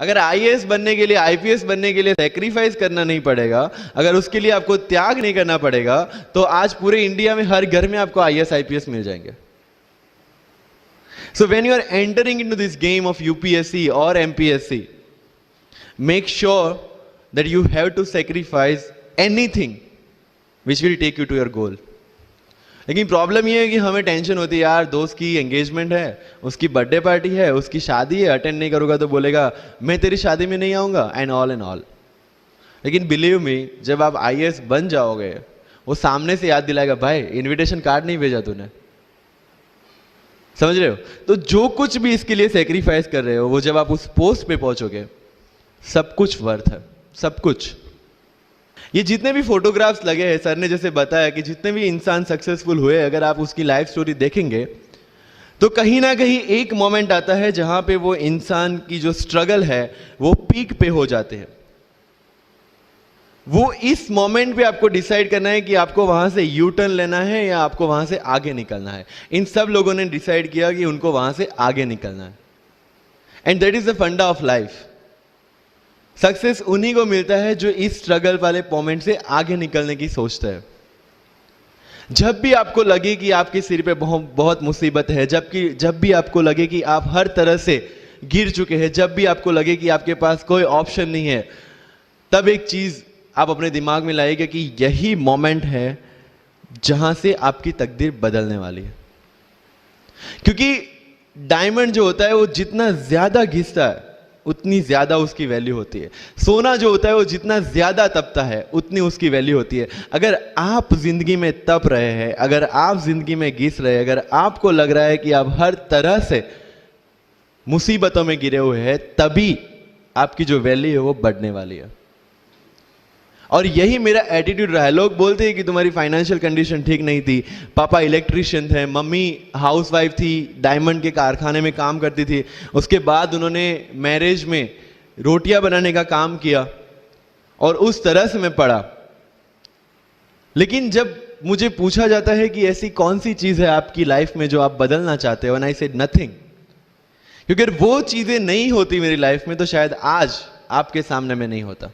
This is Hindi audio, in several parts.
अगर आईएएस बनने के लिए, आईपीएस बनने के लिए सैक्रिफाइस करना नहीं पड़ेगा, अगर उसके लिए आपको त्याग नहीं करना पड़ेगा, तो आज पूरे इंडिया में हर घर में आपको आईएएस आईपीएस मिल जाएंगे. So when you are entering into this game of UPSC or MPSC, make sure that you have to sacrifice anything which will take you to your goal. लेकिन प्रॉब्लम ये है कि हमें टेंशन होती है, यार दोस्त की एंगेजमेंट है, उसकी बर्थडे पार्टी है, उसकी शादी है, अटेंड नहीं करूंगा तो बोलेगा मैं तेरी शादी में नहीं आऊंगा, एंड ऑल. लेकिन बिलीव मी, जब आप आईएएस बन जाओगे, वो सामने से याद दिलाएगा, भाई इनविटेशन कार्ड नहीं भेजा तूने. समझ रहे हो? तो जो कुछ भी इसके लिए सेक्रीफाइस कर रहे हो, वो जब आप उस पोस्ट पे पहुंचोगे, सब कुछ वर्थ है, सब कुछ. ये जितने भी फोटोग्राफ्स लगे हैं, सर ने जैसे बताया कि जितने भी इंसान सक्सेसफुल हुए, अगर आप उसकी लाइफ स्टोरी देखेंगे तो कहीं ना कहीं एक मोमेंट आता है जहां पे वो इंसान की जो स्ट्रगल है वो पीक पे हो जाते हैं. वो इस मोमेंट पे आपको डिसाइड करना है कि आपको वहां से यू टर्न लेना है या आपको वहां से आगे निकलना है. इन सब लोगों ने डिसाइड किया कि उनको वहां से आगे निकलना है. एंड दैट इज द फंडा ऑफ लाइफ. सक्सेस उन्हीं को मिलता है जो इस स्ट्रगल वाले मोमेंट से आगे निकलने की सोचता है. जब भी आपको लगे कि आपके सिर पे बहुत मुसीबत है, जब भी आपको लगे कि आप हर तरह से गिर चुके हैं, जब भी आपको लगे कि आपके पास कोई ऑप्शन नहीं है, तब एक चीज आप अपने दिमाग में लाइएगा कि यही मोमेंट है जहां से आपकी तकदीर बदलने वाली है. क्योंकि डायमंड जो होता है वो जितना ज्यादा घिसता है उतनी ज्यादा उसकी वैल्यू होती है. सोना जो होता है वो जितना ज्यादा तपता है उतनी उसकी वैल्यू होती है. अगर आप जिंदगी में तप रहे हैं, अगर आप जिंदगी में घिस रहे हैं, अगर आपको लग रहा है कि आप हर तरह से मुसीबतों में गिरे हुए हैं, तभी आपकी जो वैल्यू है वो बढ़ने वाली है. और यही मेरा एटीट्यूड रहा है. लोग बोलते हैं कि तुम्हारी फाइनेंशियल कंडीशन ठीक नहीं थी, पापा इलेक्ट्रिशियन थे, मम्मी हाउसवाइफ थी, डायमंड के कारखाने में काम करती थी, उसके बाद उन्होंने मैरिज में रोटियां बनाने का काम किया और उस तरह से मैं पढ़ा. लेकिन जब मुझे पूछा जाता है कि ऐसी कौन सी चीज है आपकी लाइफ में जो आप बदलना चाहते हो, एंड आई सेड नथिंग. क्योंकि अगर वो चीजें नहीं होती मेरी लाइफ में तो शायद आज आपके सामने में नहीं होता.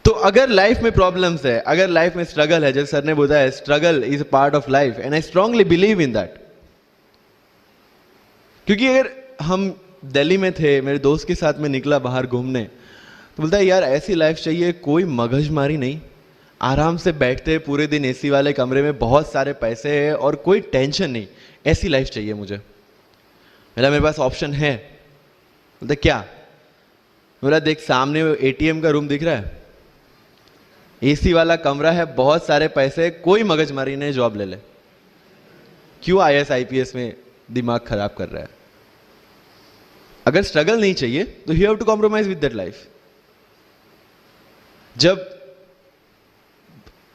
तो अगर लाइफ में प्रॉब्लम्स है, अगर लाइफ में स्ट्रगल है, जैसे सर ने बताया struggle is a part of life, and I strongly believe in that. क्योंकि अगर हम दिल्ली में थे, मेरे दोस्त के साथ में निकला बाहर घूमने, तो बोलता है यार ऐसी लाइफ चाहिए, कोई मगजमारी नहीं, आराम से बैठते पूरे दिन एसी वाले कमरे में, बहुत सारे पैसे हैं और कोई टेंशन नहीं, ऐसी लाइफ चाहिए मुझे. मेरे पास ऑप्शन है. बोलता क्या? बोला देख सामने एटीएम का रूम दिख रहा है, एसी वाला कमरा है, बहुत सारे पैसे, कोई मगजमारी नहीं, जॉब ले ले. क्यों आईएएस आईपीएस में दिमाग खराब कर रहा है? अगर स्ट्रगल नहीं चाहिए तो you have to compromise with that life. जब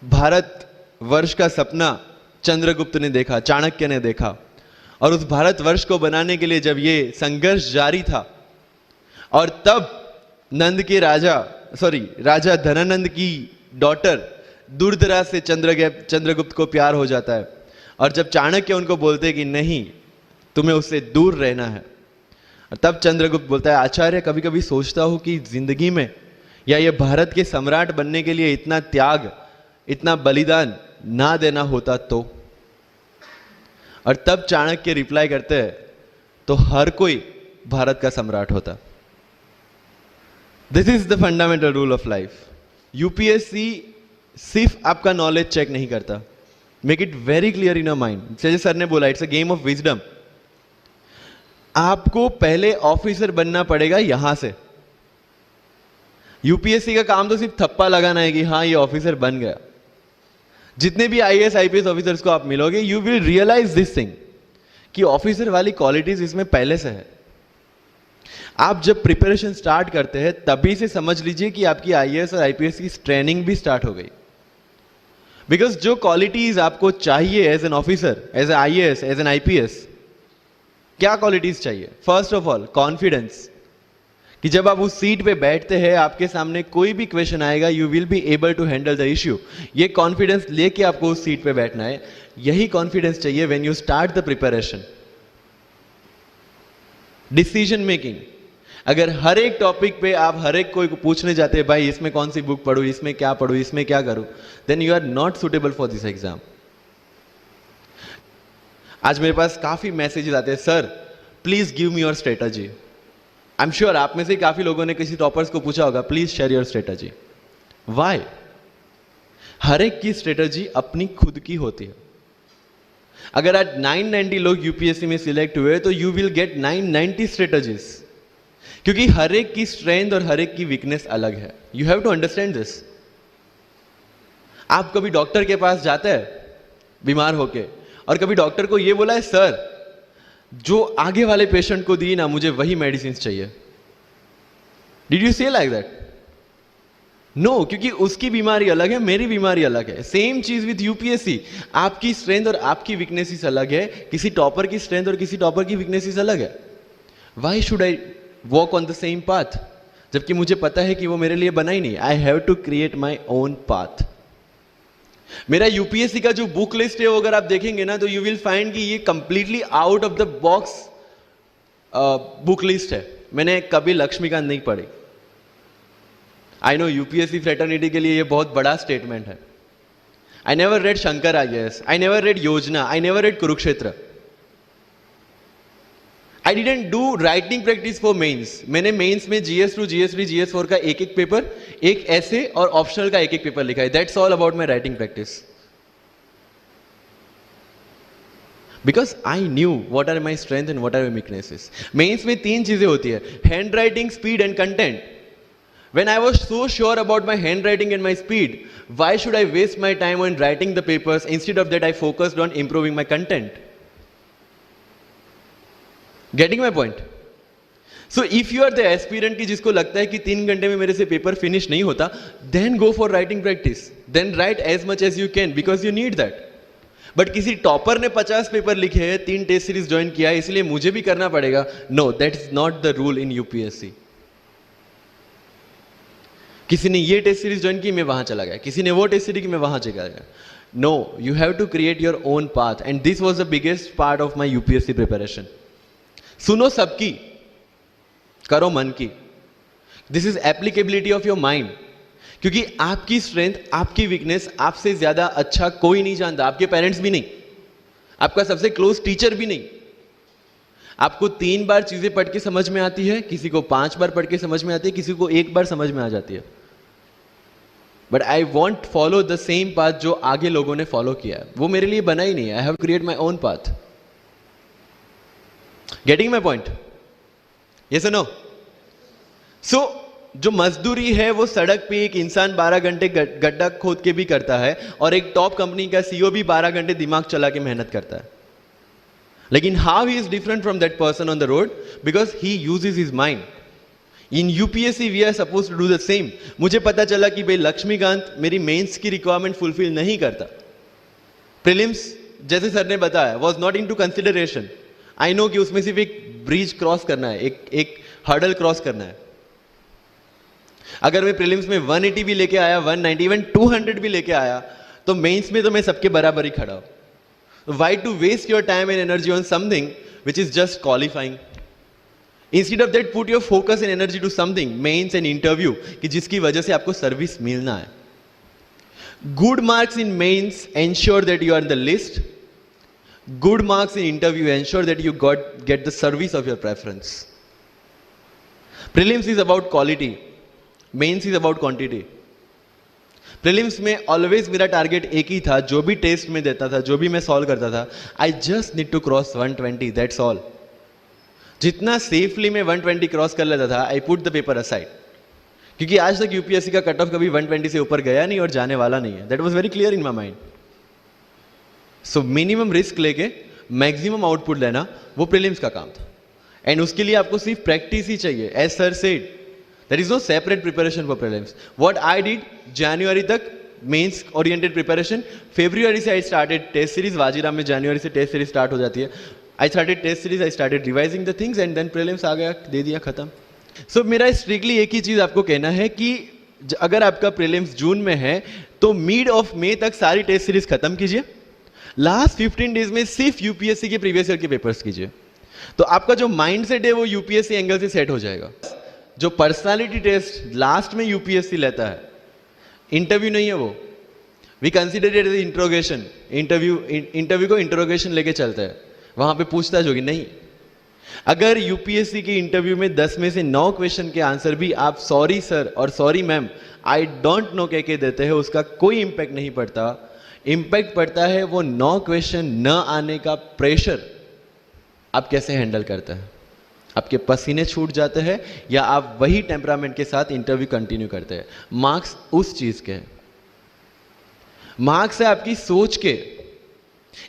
भारत वर्ष का सपना चंद्रगुप्त ने देखा, चाणक्य ने देखा, और उस भारत वर्ष को बनाने के लिए जब ये संघर्ष जारी था, और तब नंद के राजा धनानंद की डॉटर दूरदराज से चंद्रगुप्त को प्यार हो जाता है, और जब चाणक्य उनको बोलते कि नहीं तुम्हें उससे दूर रहना है, और तब चंद्रगुप्त बोलता है आचार्य कभी कभी सोचता हूं कि जिंदगी में या ये भारत के सम्राट बनने के लिए इतना त्याग, इतना बलिदान ना देना होता तो. और तब चाणक्य रिप्लाई करते हैं तो हर कोई भारत का सम्राट होता. This is the fundamental rule of life. UPSC सिर्फ आपका नॉलेज चेक नहीं करता. Make it very clear in your mind. जैसे सर ने बोला it's a game of wisdom. आपको पहले ऑफिसर बनना पड़ेगा यहां से. यूपीएससी का काम तो सिर्फ थप्पा लगाना है कि हाँ ये ऑफिसर बन गया. जितने भी आईएएस आईपीएस ऑफिसर्स को आप मिलोगे, you will realise this thing कि ऑफिसर वाली क्वालिटीज इसमें पहले से है. आप जब प्रिपरेशन स्टार्ट करते हैं तभी से समझ लीजिए कि आपकी आईएएस और आईपीएस की ट्रेनिंग भी स्टार्ट हो गई. बिकॉज जो क्वालिटीज आपको चाहिए as an officer, as a IAS, as an IPS, क्या क्वालिटीज चाहिए? फर्स्ट ऑफ ऑल कॉन्फिडेंस, कि जब आप उस सीट पे बैठते हैं, आपके सामने कोई भी क्वेश्चन आएगा, you will be able to handle the issue. ये कॉन्फिडेंस लेके आपको उस सीट पे बैठना है. यही कॉन्फिडेंस चाहिए when you start the preparation. Decision making, अगर हर एक टॉपिक पे आप हर एक कोई को पूछने जाते हैं भाई इसमें कौन सी बुक पढूं, इसमें क्या पढूं, इसमें क्या करूं, then you are not suitable for this exam. आज मेरे पास काफी मैसेजेस आते हैं, sir please give me your strategy. I am sure आप में से काफी लोगों ने किसी टॉपर्स को पूछा होगा please share your strategy. Why? हर एक की स्ट्रेटजी अपनी खुद की होती है। अगर आज 990 लोग यूपीएससी में सिलेक्ट हुए तो यू विल गेट 990 स्ट्रेटजीज, क्योंकि हर एक की स्ट्रेंथ और हर एक की वीकनेस अलग है। You have to understand this. आप कभी डॉक्टर के पास जाते हैं बीमार होके और कभी डॉक्टर को यह बोला है सर जो आगे वाले पेशेंट को दी ना मुझे वही मेडिसिन चाहिए? डिड यू से लाइक दैट? नो, क्योंकि उसकी बीमारी अलग है, मेरी बीमारी अलग है। सेम चीज विथ यूपीएससी, आपकी स्ट्रेंथ और आपकी वीकनेसेस अलग है, किसी टॉपर की स्ट्रेंथ और किसी टॉपर की वीकनेसेस अलग है। Why should I walk on the same path, जबकि मुझे पता है कि वो मेरे लिए बना ही नहीं। I have to create my own path. मेरा यूपीएससी का जो बुक लिस्ट है वो अगर आप देखेंगे ना तो यू विल फाइंड कि ये completely out of the box book list है। मैंने कभी लक्ष्मीकांत नहीं पढ़ी। आई नो यूपीएससी फ्रेटर्निटी के लिए ये बहुत बड़ा स्टेटमेंट है। I never read Shankar IAS, I never read Yojana, I never read Kurukshetra. I didn't do writing practice for mains. मैंने मेंस में GS2, GS3, GS4 का एक एक पेपर, एक ऐसे और ऑप्शनल का एक एक पेपर लिखा है। That's all about my writing practice. Because I knew what are my strength and what are my weaknesses. Mains में 3 चीजें होती है, handwriting, speed and content. When I was so sure about my handwriting and my speed, why should I waste my time on writing the papers? Instead of that, I focused on improving my content. Getting my point? So if you are the aspirant की जिसको लगता है कि 3 घंटे में मेरे से पेपर फिनिश नहीं होता, then go for writing practice. Then write as much as you can because you need that. But किसी टॉपर ने 50 पेपर लिखे हैं, 3 टेस्ट सीरीज ज्वाइन किया है, इसलिए मुझे भी करना पड़ेगा। No, that is not the rule in UPSC. किसी ने ये टेस्ट सीरीज ज्वाइन की, मैं वहां चला गया, किसी ने वो टेस्ट सीरीज की, मैं वहां चला गया। No, you have to create your own path and this was the biggest part of my UPSC preparation. सुनो सबकी, करो मन की। This is applicability of your mind, क्योंकि आपकी स्ट्रेंथ, आपकी वीकनेस आपसे ज्यादा अच्छा कोई नहीं जानता। आपके पेरेंट्स भी नहीं, आपका सबसे क्लोज टीचर भी नहीं। आपको 3 बार चीजें पढ़ के समझ में आती है, किसी को 5 बार पढ़ के समझ में आती है, किसी को 1 बार समझ में आ जाती है। But I want follow the same path जो आगे लोगों ने फॉलो किया है। वो मेरे लिए बना ही नहीं है। I have create my own path. Getting my point? Yes और नो? सो जो मजदूरी है वो सड़क पे एक इंसान 12 घंटे गड्ढा खोद के भी करता है और एक टॉप कंपनी का सीईओ भी 12 घंटे दिमाग चला के मेहनत करता है। लेकिन how he is different from that person on the road? Because he uses his mind. In UPSC we are suppose to do the same. मुझे पता चला कि भाई लक्ष्मीकांत मेरी मेंस की रिक्वायरमेंट फुलफिल नहीं करता। प्रीलिम्स जैसे सर ने बताया was not into consideration. I know कि उसमें सिर्फ एक ब्रिज क्रॉस करना है, एक हर्डल क्रॉस करना है। अगर मैं प्रीलिम्स में 180 भी लेके आया, 190, इवन 200 भी लेके आया, तो मेंस में तो मैं सबके बराबर ही खड़ा हूं। Why to waste your time and energy on something which is just qualifying? Instead of that, put your focus and energy to something, mains and interview, कि जिसकी वजह से आपको सर्विस मिलना है। Good marks in mains ensure that you are in the list. Good marks in interview ensure that you get the service of your preference. Prelims is about quality. Mains is about quantity. Prelims में ऑलवेज मेरा टारगेट एक ही था, जो भी टेस्ट में देता था, जो भी मैं सॉल्व करता था, I just need to cross 120, that's all. जितना सेफली मैं 120 क्रॉस कर लेता था, I put the paper aside, क्योंकि आज तक यूपीएससी का कट ऑफ कभी 120 से ऊपर गया नहीं और जाने वाला नहीं है। That was very clear in my mind. So minimum risk लेके मैक्सिमम आउटपुट लेना वो प्रीलिम्स का काम था। एंड उसके लिए आपको सिर्फ प्रैक्टिस ही चाहिए। As sir said, there is no separate preparation for prelims. What I did, January तक मेंस ओरिएंटेड प्रिपरेशन, February से I started test series. Vajiram में January से टेस्ट सीरीज स्टार्ट हो जाती है। I started test series, I started revising the things and then prelims आ गया, दे दिया, खत्म। So मेरा स्ट्रिक्टली एक ही चीज आपको कहना है कि अगर आपका प्रीलिम्स जून में है तो मिड ऑफ मई तक सारी टेस्ट सीरीज खत्म कीजिए। लास्ट 15 डेज में सिर्फ यूपीएससी के प्रीवियस ईयर के पेपर्स कीजिए। तो आपका जो माइंड सेट है वो यूपीएससी एंगल से सेट हो जाएगा। जो पर्सनालिटी टेस्ट लास्ट में यूपीएससी लेता है, इंटरव्यू नहीं है वो, we consider it as interrogation. Interview को इंट्रोगेशन लेके चलता है, वहां पे पूछताछ होगी नहीं। अगर यूपीएससी के इंटरव्यू में 10 में से 9 क्वेश्चन के आंसर भी आप सॉरी सर और sorry ma'am I don't know कह के देते हैं, उसका कोई इंपैक्ट नहीं पड़ता। इंपैक्ट पड़ता है वो 9 क्वेश्चन न आने का प्रेशर आप कैसे हैंडल करते हैं। आपके पसीने छूट जाते हैं या आप वही टेम्परामेंट के साथ इंटरव्यू कंटिन्यू करते हैं। मार्क्स उस चीज के, मार्क्स है आपकी सोच के।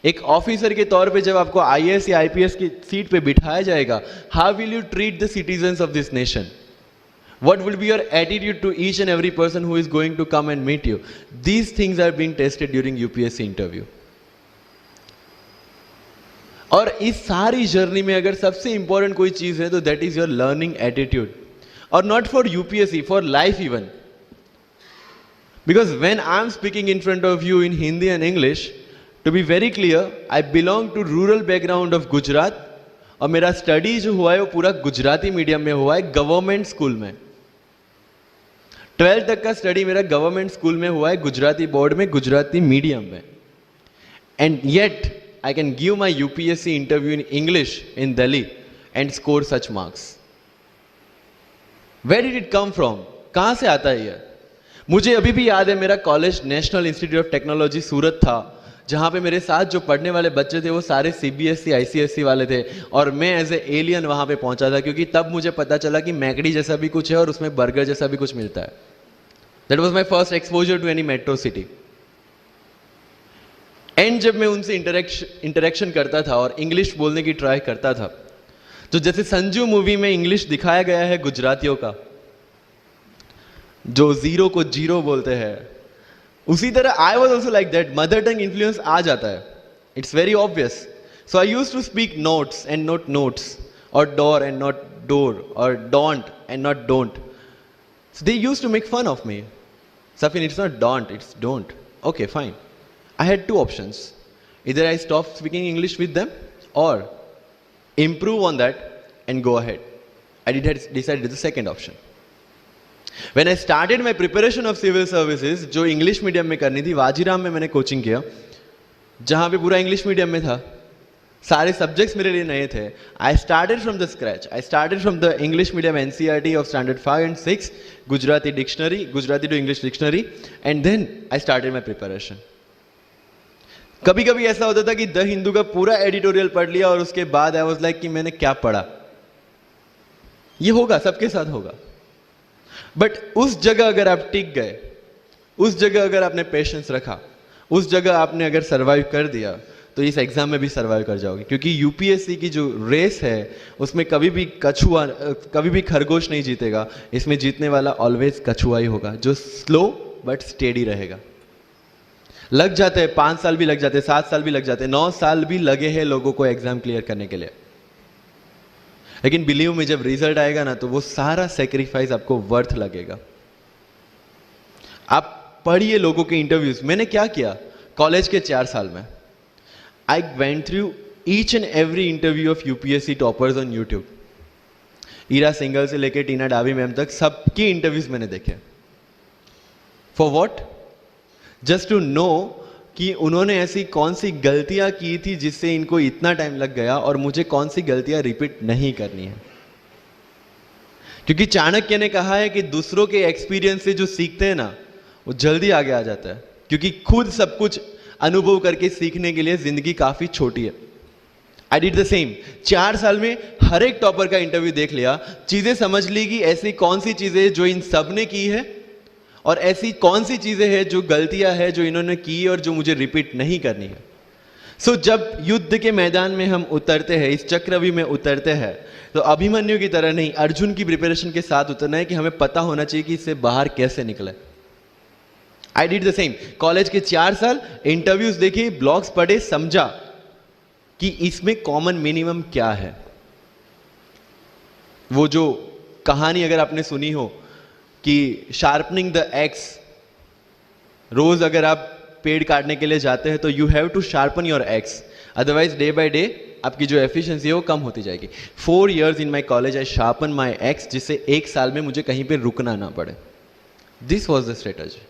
एक ऑफिसर के तौर पे जब आपको आईएएस या आईपीएस की सीट पे बिठाया जाएगा, how will you treat the citizens of this nation? What will be your attitude to each and every person who is going to come and meet you? These things are being tested during UPSC interview. और इस सारी जर्नी में अगर सबसे इंपॉर्टेंट कोई चीज है तो that is your learning attitude, और not for UPSC, for life even. Because when I am speaking in front of you in Hindi and English, to be very clear, I belong to rural background of Gujarat, और मेरा स्टडी जो हुआ है वो पूरा गुजराती मीडियम में हुआ है, गवर्नमेंट स्कूल में। 12th तक का स्टडी मेरा गवर्नमेंट स्कूल में हुआ है, गुजराती बोर्ड में, गुजराती मीडियम में। And yet I can give my UPSC interview in English in Delhi and score such marks. Where did it come from? कहाँ से आता है ये? मुझे अभी भी याद है, मेरा college National Institute of Technology Surat था, जहाँ पे मेरे साथ जो पढ़ने वाले बच्चे थे वो सारे CBSE ICSE वाले थे, और मैं एज ए एलियन वहाँ पे पहुँचा था, क्योंकि तब मुझे पता चला कि मैकडी जैसा भी कुछ है और उसमें बर्गर जैसा भी कुछ मिलता है। That was my first exposure to any metro city. And जब मैं उनसे इंटरेक्शन करता था और इंग्लिश बोलने की ट्राई करता था, तो जैसे संजू मूवी में इंग्लिश दिखाया गया है गुजरातियों का, जो जीरो को जीरो बोलते हैं, उसी तरह I was also like that. Mother tongue influence आ जाता है, it's very obvious. So I use to speak notes and not notes, और डोर एंड नॉट डोर, और don't and not don't. So they use to make fun of me. Safin, it's not don't, it's don't. Okay fine. I had 2 options. Either I stop speaking English with them or improve on that and go ahead. I decided the second option. When I started my preparation of civil services, जो इंग्लिश मीडियम में करनी थी, वाजीराम में मैंने कोचिंग किया, जहाँ पे पूरा इंग्लिश मीडियम में था, सारे सब्जेक्ट्स मेरे लिए नए थे। I started from the scratch. I started from the English medium NCERT of standard 5 and 6, Gujarati dictionary, Gujarati to English dictionary, and then I started my preparation. कभी कभी ऐसा होता था कि द हिंदू का पूरा एडिटोरियल पढ़ लिया और उसके बाद आई वाज लाइक कि मैंने क्या पढ़ा। ये होगा, सबके साथ होगा। बट उस जगह अगर आप टिक गए, उस जगह अगर आपने पेशेंस रखा, उस जगह आपने अगर सर्वाइव कर दिया, तो इस एग्जाम में भी सर्वाइव कर जाओगे। क्योंकि यूपीएससी की जो रेस है उसमें कभी भी कछुआ, कभी भी खरगोश नहीं जीतेगा। इसमें जीतने वाला ऑलवेज कछुआ ही होगा, जो स्लो बट स्टेडी रहेगा। लग जाते हैं 5 साल भी लग जाते हैं, 7 साल भी लग जाते हैं, 9 साल भी लगे हैं लोगों को एग्जाम क्लियर करने के लिए। लेकिन बिलीव में जब रिजल्ट आएगा ना, तो वो सारा सेक्रीफाइस आपको वर्थ लगेगा। आप पढ़िए लोगों के इंटरव्यूज। मैंने क्या किया कॉलेज के 4 साल में, I went through each and every interview of UPSC toppers on YouTube. Ira Singhal से लेकर टीना डाबी मैम तक सबकी इंटरव्यूज मैंने देखे। For what? Just to know कि उन्होंने ऐसी कौन सी गलतियां की थी जिससे इनको इतना टाइम लग गया, और मुझे कौन सी गलतियां रिपीट नहीं करनी है। क्योंकि चाणक्य ने कहा है कि दूसरों के एक्सपीरियंस से जो सीखते हैं ना, वो जल्दी आगे आ जाता है, क्योंकि खुद सब कुछ अनुभव करके सीखने के लिए जिंदगी काफी छोटी है। I did the same. 4 साल में हर एक टॉपर का इंटरव्यू देख लिया, चीजें समझ ली कि ऐसी कौन सी चीजें जो इन सब ने की है, और ऐसी कौन सी चीजें हैं जो गलतियां हैं जो इन्होंने की और जो मुझे रिपीट नहीं करनी है। सो जब युद्ध के मैदान में हम उतरते हैं, इस चक्रव्यूह में उतरते हैं, तो अभिमन्यु की तरह नहीं, अर्जुन की प्रिपरेशन के साथ उतरना है कि हमें पता होना चाहिए कि इससे बाहर कैसे निकले। I did the same. College के 4 साल इंटरव्यूज देखे, ब्लॉग्स पढ़े, समझा कि इसमें कॉमन मिनिमम क्या है। वो जो कहानी अगर आपने सुनी हो कि शार्पनिंग द एक्स, रोज अगर आप पेड़ काटने के लिए जाते हैं तो you have to sharpen your axe, otherwise day by day आपकी जो एफिशिएंसी है वो कम होती जाएगी। 4 years in my college I sharpen my x, जिससे 1 साल में मुझे कहीं पे रुकना ना पड़े। This was the strategy.